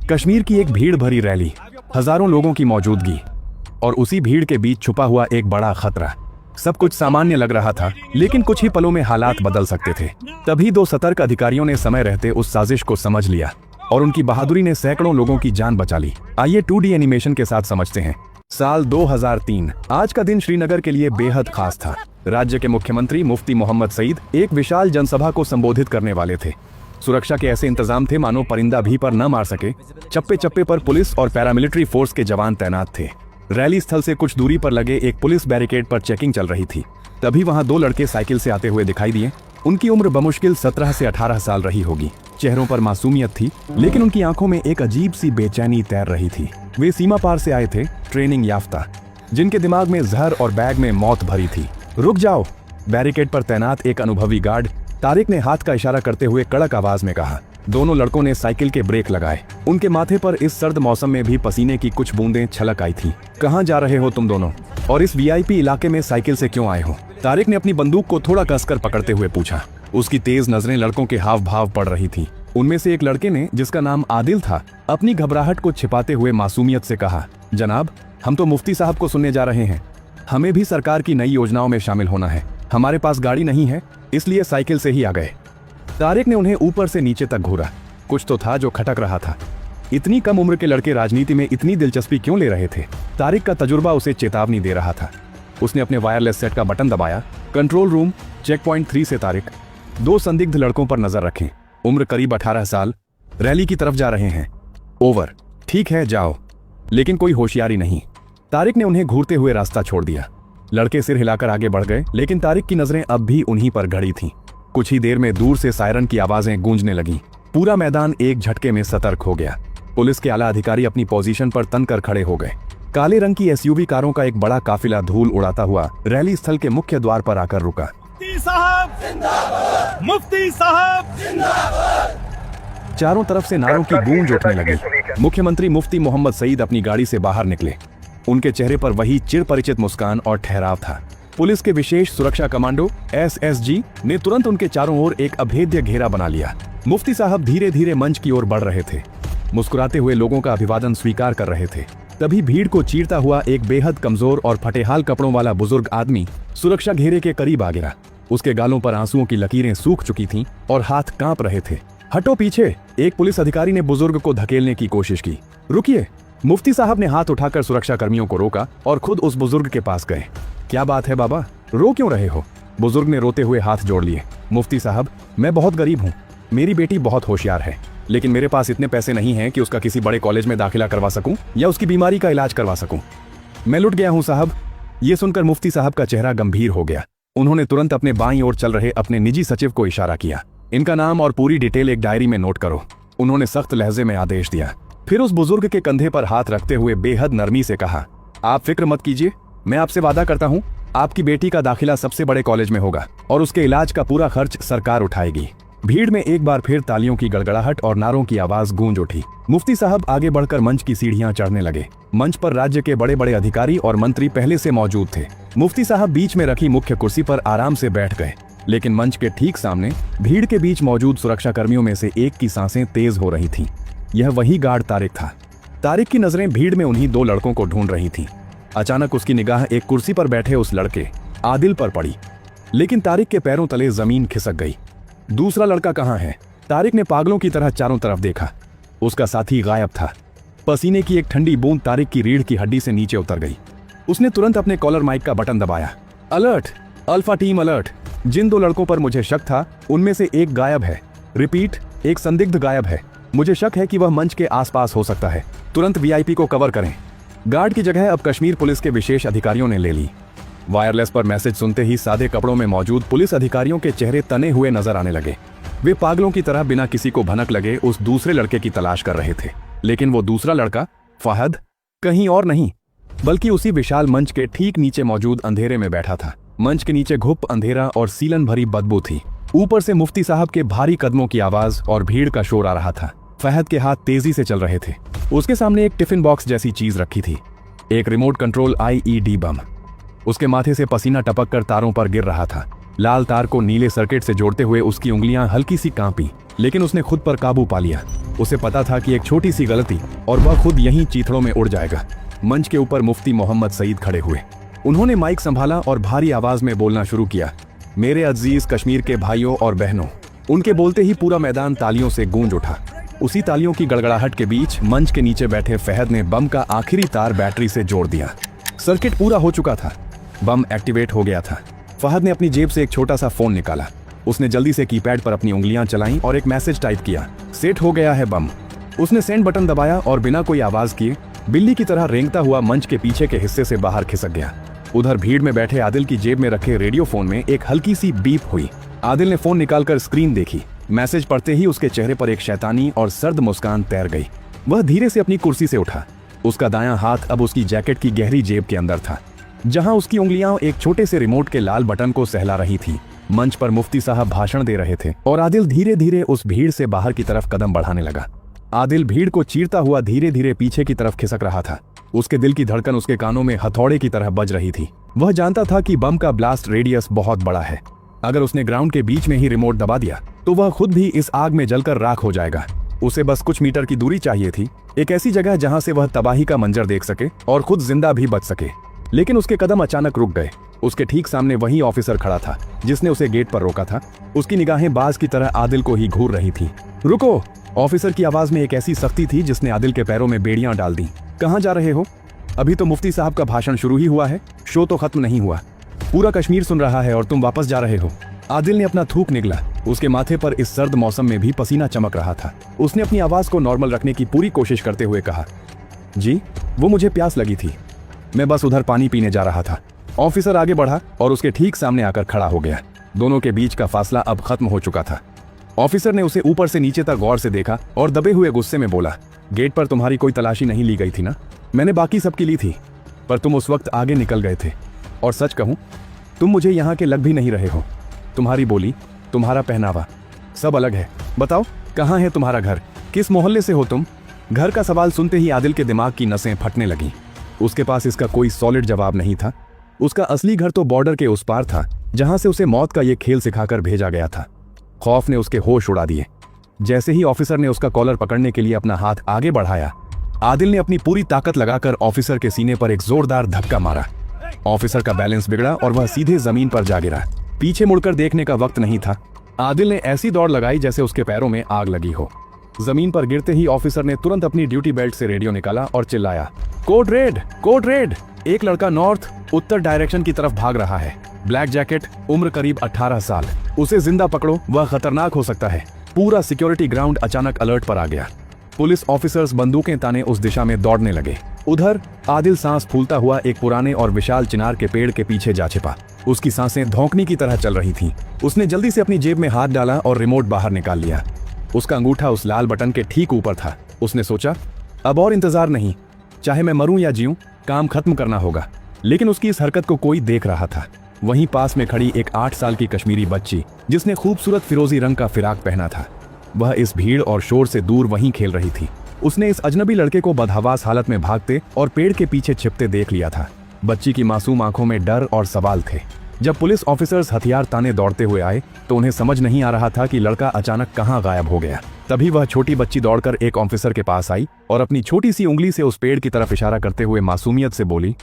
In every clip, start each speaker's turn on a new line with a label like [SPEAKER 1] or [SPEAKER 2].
[SPEAKER 1] कश्मीर की एक भीड़ भरी रैली, हजारों लोगों की मौजूदगी और उसी भीड़ के बीच छुपा हुआ एक बड़ा खतरा। सब कुछ सामान्य लग रहा था, लेकिन कुछ ही पलों में हालात बदल सकते थे। तभी दो सतर्क अधिकारियों ने समय रहते उस साजिश को समझ लिया और उनकी बहादुरी ने सैकड़ों लोगों की जान बचा ली। आइए 2D एनिमेशन के साथ समझते हैं। साल 2003। आज का दिन श्रीनगर के लिए बेहद खास था। राज्य के मुख्यमंत्री मुफ्ती मोहम्मद सईद एक विशाल जनसभा को संबोधित करने वाले थे। सुरक्षा के ऐसे इंतजाम थे मानो परिंदा भी पर न मार सके। चप्पे चप्पे पर पुलिस और पैरामिलिट्री फोर्स के जवान तैनात थे। रैली स्थल से कुछ दूरी पर लगे एक पुलिस बैरिकेड पर चेकिंग चल रही थी। तभी वहां दो लड़के साइकिल से आते हुए दिखाई दिए। उनकी उम्र बमुश्किल 17 से 18 साल रही होगी। चेहरों पर मासूमियत थी, लेकिन उनकी आंखों में एक अजीब सी बेचैनी तैर रही थी। वे सीमा पार से आए थे, ट्रेनिंग याफ्ता, जिनके दिमाग में जहर और बैग में मौत भरी थी। रुक जाओ, बैरिकेड पर तैनात एक अनुभवी गार्ड तारिक ने हाथ का इशारा करते हुए कड़क आवाज में कहा। दोनों लड़कों ने साइकिल के ब्रेक लगाए। उनके माथे पर इस सर्द मौसम में भी पसीने की कुछ बूंदें छलक आई थी। कहाँ जा रहे हो तुम दोनों, और इस वीआईपी इलाके में साइकिल से क्यों आए हो? तारिक ने अपनी बंदूक को थोड़ा कसकर पकड़ते हुए पूछा। उसकी तेज नजरें लड़कों के हाव भाव पड़ रही थी। उनमें से एक लड़के ने, जिसका नाम आदिल था, अपनी घबराहट को छिपाते हुए मासूमियत से कहा, जनाब, हम तो मुफ्ती साहब को सुनने जा रहे हैं। हमें भी सरकार की नई योजनाओं में शामिल होना है। हमारे पास गाड़ी नहीं है, इसलिए साइकिल से ही आ गए। तारिक ने उन्हें ऊपर से नीचे तक घूरा। कुछ तो था जो खटक रहा था। इतनी कम उम्र के लड़के राजनीति में इतनी दिलचस्पी क्यों ले रहे थे? तारिक का तजुर्बा उसे चेतावनी दे रहा था। उसने अपने वायरलेस सेट का बटन दबाया। कंट्रोल रूम, चेक पॉइंट 3 से तारिक। दो संदिग्ध लड़कों पर नजर रखें। उम्र करीब 18 साल। रैली की तरफ जा रहे हैं। ओवर। ठीक है, जाओ, लेकिन कोई होशियारी नहीं। तारिक ने उन्हें घूरते हुए रास्ता छोड़ दिया। लड़के सिर हिलाकर आगे बढ़ गए, लेकिन तारिक की नजरें अब भी उन्हीं पर गड़ी थीं। कुछ ही देर में दूर से सायरन की आवाजें गूंजने लगीं। पूरा मैदान एक झटके में सतर्क हो गया। पुलिस के आला अधिकारी अपनी पोजीशन पर तनकर खड़े हो गए। काले रंग की एसयूवी कारों का एक बड़ा काफिला धूल उड़ाता हुआ रैली स्थल के मुख्य द्वार पर आकर रुका।
[SPEAKER 2] मुफ्ती साहब जिंदाबाद! मुफ्ती साहब जिंदाबाद!
[SPEAKER 1] चारों तरफ से नारों की गूंज उठने लगी। मुख्यमंत्री मुफ्ती मोहम्मद सईद अपनी गाड़ी से बाहर निकले। उनके चेहरे पर वही चिरपरिचित मुस्कान और ठहराव था। पुलिस के विशेष सुरक्षा कमांडो SSG ने तुरंत उनके चारों ओर एक अभेद्य घेरा बना लिया। मुफ्ती साहब धीरे धीरे मंच की ओर बढ़ रहे थे, मुस्कुराते हुए लोगों का अभिवादन स्वीकार कर रहे थे। तभी भीड़ को चीरता हुआ एक बेहद कमजोर और फटेहाल कपड़ों वाला बुजुर्ग आदमी सुरक्षा घेरे के करीब आ गिरा। उसके गालों पर आंसुओं की लकीरें सूख चुकी थीं और हाथ कांप रहे थे। हटो पीछे, एक पुलिस अधिकारी ने बुजुर्ग को धकेलने की कोशिश की। रुकिए, मुफ्ती साहब ने हाथ उठाकर सुरक्षा कर्मियों को रोका और खुद उस बुजुर्ग के पास गए। क्या बात है बाबा, रो क्यों रहे हो? बुजुर्ग ने रोते हुए हाथ जोड़ लिए। मुफ्ती साहब, मैं बहुत गरीब हूँ। मेरी बेटी बहुत होशियार है, लेकिन मेरे पास इतने पैसे नहीं हैं कि उसका किसी बड़े कॉलेज में दाखिला करवा सकूं या उसकी बीमारी का इलाज करवा सकूं। मैं लुट गया हूं साहब। ये सुनकर मुफ्ती साहब का चेहरा गंभीर हो गया। उन्होंने तुरंत अपने बाईं ओर चल रहे अपने निजी सचिव को इशारा किया। इनका नाम और पूरी डिटेल एक डायरी में नोट करो। उन्होंने सख्त लहजे में आदेश दिया। फिर उस बुजुर्ग के कंधे पर हाथ रखते हुए बेहद नरमी से कहा, आप फिक्र मत कीजिए, मैं आपसे वादा करता हूँ आपकी बेटी का दाखिला सबसे बड़े कॉलेज में होगा और उसके इलाज का पूरा खर्च सरकार उठाएगी। भीड़ में एक बार फिर तालियों की गड़गड़ाहट और नारों की आवाज गूंज उठी। मुफ्ती साहब आगे बढ़कर मंच की सीढ़ियां चढ़ने लगे। मंच पर राज्य के बड़े बड़े अधिकारी और मंत्री पहले से मौजूद थे। मुफ्ती साहब बीच में रखी मुख्य कुर्सी पर आराम से बैठ गए, लेकिन मंच के ठीक सामने भीड़ के बीच मौजूद सुरक्षा कर्मियों में से एक की सांसें तेज हो रही थीं। यह वही गार्ड तारिक था। तारिक की नजरें भीड़ में उन्हीं दो लड़कों को ढूंढ रही थीं। अचानक उसकी निगाह एक कुर्सी पर बैठे उस लड़के आदिल पर पड़ी, लेकिन तारिक के पैरों तले जमीन खिसक गई। दूसरा लड़का कहाँ है? तारिक ने पागलों की तरह चारों तरफ देखा। उसका साथी गायब था। पसीने की एक ठंडी बूंद तारिक की रीढ़ की हड्डी से नीचे उतर गई। उसने तुरंत अपने कॉलर माइक का बटन दबाया। Alert, alpha team alert. जिन दो लड़कों पर मुझे शक था, उनमें से एक गायब है। रिपीट, एक संदिग्ध गायब है। मुझे शक है कि वह मंच के आसपास हो सकता है। तुरंत वीआईपी को कवर करें। गार्ड की जगह अब कश्मीर पुलिस के विशेष अधिकारियों ने ले ली। वायरलेस पर मैसेज सुनते ही सादे कपड़ों में मौजूद पुलिस अधिकारियों के चेहरे तने हुए नजर आने लगे। वे पागलों की तरह बिना किसी को भनक लगे उस दूसरे लड़के की तलाश कर रहे थे, लेकिन वो दूसरा लड़का फहद कहीं और नहीं, बल्कि उसी विशाल मंच के ठीक नीचे मौजूद अंधेरे में बैठा था। मंच के नीचे घुप अंधेरा और सीलन भरी बदबू थी। ऊपर से मुफ्ती साहब के भारी कदमों की आवाज और भीड़ का शोर आ रहा था। फहद के हाथ तेजी से चल रहे थे। उसके सामने एक टिफिन बॉक्स जैसी चीज रखी थी, एक रिमोट कंट्रोल IED बम। उसके माथे से पसीना टपक कर तारों पर गिर रहा था। लाल तार को नीले सर्किट से जोड़ते हुए उसकी उंगलियां हल्की सी कांपी। लेकिन उसने खुद पर काबू पा लिया। उसे पता था कि एक छोटी सी गलती और वह खुद यहीं चीथड़ों में उड़ जाएगा। मंच के ऊपर मुफ्ती मोहम्मद सईद खड़े हुए। उन्होंने माइक संभाला और भारी आवाज में बोलना शुरू किया। मेरे अजीज कश्मीर के भाइयों और बहनों। उनके बोलते ही पूरा मैदान तालियों से गूंज उठा। उसी तालियों की गड़गड़ाहट के बीच मंच के नीचे बैठे फहद ने बम का आखिरी तार बैटरी से जोड़ दिया। सर्किट पूरा हो चुका था। बम एक्टिवेट हो गया था। फहद ने अपनी जेब से एक छोटा सा फोन निकाला। उसने जल्दी से कीपैड पर अपनी उंगलियां चलाईं और एक मैसेज टाइप किया, सेट हो गया है बम। उसने सेंड बटन दबाया और बिना कोई आवाज किए बिल्ली की तरह रेंगता हुआ मंच के पीछे के हिस्से से बाहर खिसक गया। उधर भीड़ में बैठे आदिल की जेब में रखे रेडियो फोन में एक हल्की सी बीप हुई। आदिल ने फोन निकालकर स्क्रीन देखी। मैसेज पढ़ते ही उसके चेहरे पर एक शैतानी और सर्द मुस्कान तैर गई। वह धीरे से अपनी कुर्सी से उठा। उसका दायां हाथ अब उसकी जैकेट की गहरी जेब के अंदर था, जहां उसकी उंगलियां एक छोटे से रिमोट के लाल बटन को सहला रही थी। मंच पर मुफ्ती साहब भाषण दे रहे थे और आदिल धीरे धीरे उस भीड़ से बाहर की तरफ कदम बढ़ाने लगा। आदिल भीड़ को चीरता हुआ धीरे धीरे पीछे की तरफ खिसक रहा था। उसके दिल की धड़कन उसके कानों में हथौड़े की तरह बज रही थी। वह जानता था कि बम का ब्लास्ट रेडियस बहुत बड़ा है। अगर उसने ग्राउंड के बीच में ही रिमोट दबा दिया तो वह खुद भी इस आग में जलकर राख हो जाएगा। उसे बस कुछ मीटर की दूरी चाहिए थी, एक ऐसी जगह जहां से वह तबाही का मंजर देख सके और खुद जिंदा भी बच सके। लेकिन उसके कदम अचानक रुक गए। उसके ठीक सामने वही ऑफिसर खड़ा था जिसने उसे गेट पर रोका था। उसकी निगाहें बाज की तरह आदिल को ही घूर रही थी। रुको! ऑफिसर की आवाज में एक ऐसी सख्ती थी जिसने आदिल के पैरों में बेड़ियां डाल दी। कहां जा रहे हो? अभी तो मुफ्ती साहब का भाषण शुरू ही हुआ है, शो तो खत्म नहीं हुआ। पूरा कश्मीर सुन रहा है और तुम वापस जा रहे हो। आदिल ने अपना थूक निगला। उसके माथे पर इस सर्द मौसम में भी पसीना चमक रहा था। उसने अपनी आवाज को नॉर्मल रखने की पूरी कोशिश करते हुए कहा, जी वो मुझे प्यास लगी थी, मैं बस उधर पानी पीने जा रहा था। ऑफिसर आगे बढ़ा और उसके ठीक सामने आकर खड़ा हो गया। दोनों के बीच का फासला अब खत्म हो चुका था। ऑफिसर ने उसे ऊपर से नीचे तक गौर से देखा और दबे हुए गुस्से में बोला, गेट पर तुम्हारी कोई तलाशी नहीं ली गई थी ना? मैंने बाकी सबकी ली थी, पर तुम उस वक्त आगे निकल गए थे। और सच कहूं, तुम मुझे यहाँ के लग भी नहीं रहे हो। तुम्हारी बोली, तुम्हारा पहनावा सब अलग है। बताओ, कहाँ है तुम्हारा घर? किस मोहल्ले से हो तुम? घर का सवाल सुनते ही आदिल के दिमाग की नसें फटने लगीं। उसके पास इसका कोई सॉलिड जवाब नहीं था। उसका असली घर तो बॉर्डर के उस पार था, जहां से उसे मौत का ये खेल सिखाकर भेजा गया था। खौफ ने उसके होश उड़ा दिए। जैसे ही ऑफिसर ने उसका कॉलर पकड़ने के लिए अपना हाथ आगे बढ़ाया, आदिल ने अपनी पूरी ताकत लगाकर ऑफिसर के सीने पर एक जोरदार धक्का मारा। ऑफिसर का बैलेंस बिगड़ा और वह सीधे जमीन पर जा गिरा। पीछे मुड़कर देखने का वक्त नहीं था। आदिल ने ऐसी दौड़ लगाई जैसे उसके पैरों में आग लगी हो। जमीन पर गिरते ही ऑफिसर ने तुरंत अपनी ड्यूटी बेल्ट से रेडियो निकाला और चिल्लाया, कोड रेड, कोड रेड। एक लड़का नॉर्थ उत्तर डायरेक्शन की तरफ भाग रहा है। ब्लैक जैकेट, उम्र करीब 18 साल। उसे जिंदा पकड़ो, वह खतरनाक हो सकता है। पूरा सिक्योरिटी ग्राउंड अचानक अलर्ट पर आ गया। पुलिस ऑफिसर्स बंदूकें ताने उस दिशा में दौड़ने लगे। उधर आदिल सांस फूलता हुआ एक पुराने और विशाल चिनार के पेड़ के पीछे जा छिपा। उसकी सांसें धौंकनी की तरह चल रही थीं। उसने जल्दी से अपनी जेब में हाथ डाला और रिमोट बाहर निकाल लिया। उसका अंगूठा उस लाल बटन के ठीक ऊपर था। उसने सोचा, अब और इंतजार नहीं, चाहे मैं मरूं या जीऊं, काम खत्म करना होगा। लेकिन उसकी इस हरकत को कोई देख रहा था। वहीं पास में खड़ी एक 8 साल की कश्मीरी बच्ची, जिसने खूबसूरत फिरोजी रंग का फिराक पहना था, वह इस भीड़ और शोर से दूर वहीं खेल रही थी। उसने इस अजनबी लड़के को बदहवास हालत में भागते और पेड़ के पीछे छिपते देख लिया था। बच्ची की मासूम आंखों में डर और सवाल थे। जब पुलिस ऑफिसर्स हथियार ताने दौड़ते हुए आए तो उन्हें समझ नहीं आ रहा था कि लड़का अचानक कहां गायब हो गया। तभी वह छोटी बच्ची दौड़कर एक ऑफिसर के पास आई और अपनी छोटी सी उंगली से उस पेड़ की तरफ इशारा करते हुए मासूमियत से बोली,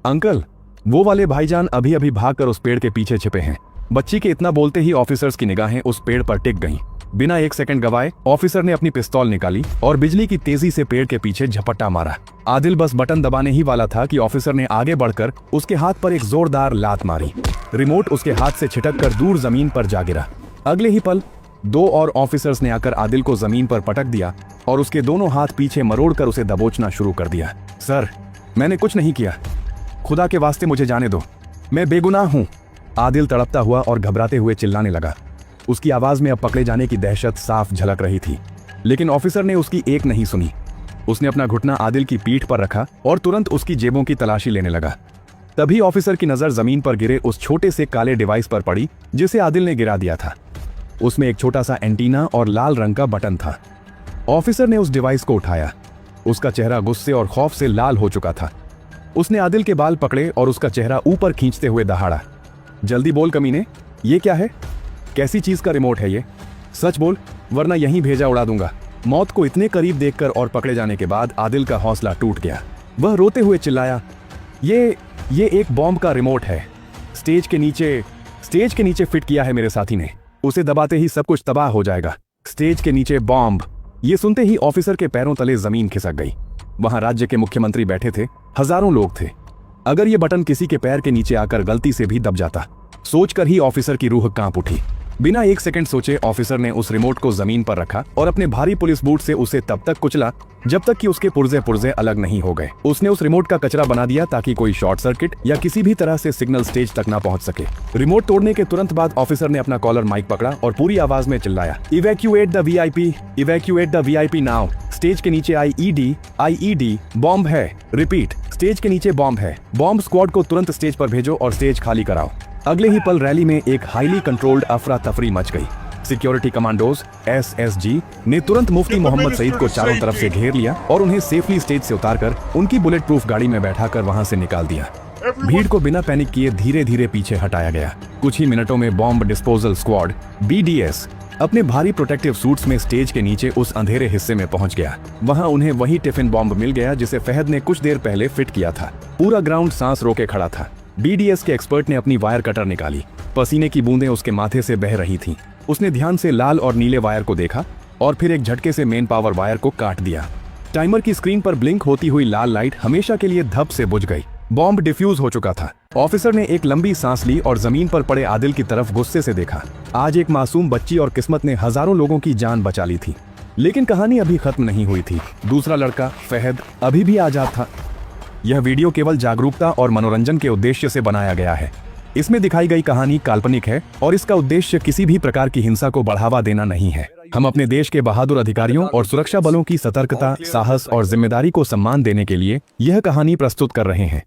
[SPEAKER 1] अंकल, वो वाले भाईजान अभी अभी भागकर उस पेड़ के पीछे छिपे हैं। बच्ची के इतना बोलते ही ऑफिसर्स की निगाहें उस पेड़ पर टिक गईं। बिना एक सेकंड गवाए ऑफिसर ने अपनी पिस्तौल निकाली और बिजली की तेजी से पेड़ के पीछे झपट्टा मारा। आदिल बस बटन दबाने ही वाला था कि ऑफिसर ने आगे बढ़कर उसके हाथ पर एक जोरदार लात मारी। रिमोट उसके हाथ से छिटककर दूर जमीन पर जा गिरा। अगले ही पल 2 और ऑफिसर्स ने आकर आदिल को जमीन पर पटक दिया और उसके दोनों हाथ पीछे मरोड़कर उसे दबोचना शुरू कर दिया। सर, मैंने कुछ नहीं किया, खुदा के वास्ते मुझे जाने दो, मैं बेगुनाह हूं। आदिल तड़पता हुआ और घबराते हुए चिल्लाने लगा। उसकी आवाज में अब पकड़े जाने की दहशत साफ झलक रही थी। लेकिन ऑफिसर ने उसकी एक नहीं सुनी। उसने अपना घुटना आदिल की पीठ पर रखा और तुरंत उसकी जेबों की तलाशी लेने लगा। तभी ऑफिसर की नजर जमीन पर गिरे उस छोटे से काले डिवाइस पर पड़ी जिसे आदिल ने गिरा दिया था। उसमें एक छोटा सा एंटीना और लाल रंग का बटन था। ऑफिसर ने उस डिवाइस को उठाया। उसका चेहरा गुस्से और खौफ से लाल हो चुका था। उसने आदिल के बाल पकड़े और उसका चेहरा ऊपर खींचते हुए दहाड़ा, जल्दी बोल कमीने, ये क्या है? कैसी चीज का रिमोट है ये? सच बोल, वरना यहीं भेजा उड़ा दूंगा। मौत को इतने करीब देखकर और पकड़े जाने के बाद आदिल का हौसला टूट गया। वह रोते हुए चिल्लाया, ये एक बॉम्ब का रिमोट है। स्टेज के नीचे फिट किया है मेरे साथी ने। उसे दबाते ही सब कुछ तबाह हो जाएगा। स्टेज के नीचे बॉम्ब। ये सुनते ही ऑफिसर के पैरों तले जमीन खिसक गई। वहां राज्य के मुख्यमंत्री बैठे थे, हजारों लोग थे। अगर ये बटन किसी के पैर के नीचे आकर गलती से भी दब जाता, सोचकर ही ऑफिसर की रूह कांप उठी। बिना एक सेकंड सोचे ऑफिसर ने उस रिमोट को जमीन पर रखा और अपने भारी पुलिस बूट से उसे तब तक कुचला जब तक कि उसके पुर्जे अलग नहीं हो गए। उसने उस रिमोट का कचरा बना दिया ताकि कोई शॉर्ट सर्किट या किसी भी तरह से सिग्नल स्टेज तक ना पहुंच सके। रिमोट तोड़ने के तुरंत बाद ऑफिसर ने अपना कॉलर माइक पकड़ा और पूरी आवाज में चिल्लाया, evacuate the VIP now. Stage के नीचे आईईडी बॉम्ब है। रिपीट, स्टेज के नीचे बॉम्ब है। बॉम्ब स्क्वाड को तुरंत स्टेज पर भेजो और स्टेज खाली कराओ। अगले ही पल रैली में एक हाईली कंट्रोल्ड अफरा तफरी मच गई। सिक्योरिटी कमांडोज एसएसजी ने तुरंत मुफ्ती मोहम्मद सईद को चारों तरफ से घेर लिया और उन्हें सेफली स्टेज से उतारकर उनकी बुलेट प्रूफ गाड़ी में बैठाकर वहां से निकाल दिया। भीड़ को बिना पैनिक किए धीरे धीरे पीछे हटाया गया। कुछ ही मिनटों में बॉम्ब डिस्पोजल स्क्वाड BDS अपने भारी प्रोटेक्टिव सूट्स में स्टेज के नीचे उस अंधेरे हिस्से में पहुंच गया। वहां उन्हें वही टिफिन बॉम्ब मिल गया जिसे फहद ने कुछ देर पहले फिट किया था। पूरा ग्राउंड सांस रोके खड़ा था। BDS के एक्सपर्ट ने अपनी वायर कटर निकाली। पसीने की बूंदें उसके माथे से बह रही थीं। उसने ध्यान से लाल और नीले वायर को देखा और फिर एक झटके से मेन पावर वायर को काट दिया। टाइमर की स्क्रीन पर ब्लिंक होती हुई लाल लाइट हमेशा के लिए धप से बुझ गई। बॉम्ब डिफ्यूज हो चुका था। ऑफिसर ने एक लंबी सांस ली और जमीन पर पड़े आदिल की तरफ गुस्से से देखा। आज एक मासूम बच्ची और किस्मत ने हजारों लोगों की जान बचा ली थी। लेकिन कहानी अभी खत्म नहीं हुई थी। दूसरा लड़का फहद अभी भी आजाद था। यह वीडियो केवल जागरूकता और मनोरंजन के उद्देश्य से बनाया गया है। इसमें दिखाई गई कहानी काल्पनिक है और इसका उद्देश्य किसी भी प्रकार की हिंसा को बढ़ावा देना नहीं है। हम अपने देश के बहादुर अधिकारियों और सुरक्षा बलों की सतर्कता, साहस और जिम्मेदारी को सम्मान देने के लिए यह कहानी प्रस्तुत कर रहे हैं।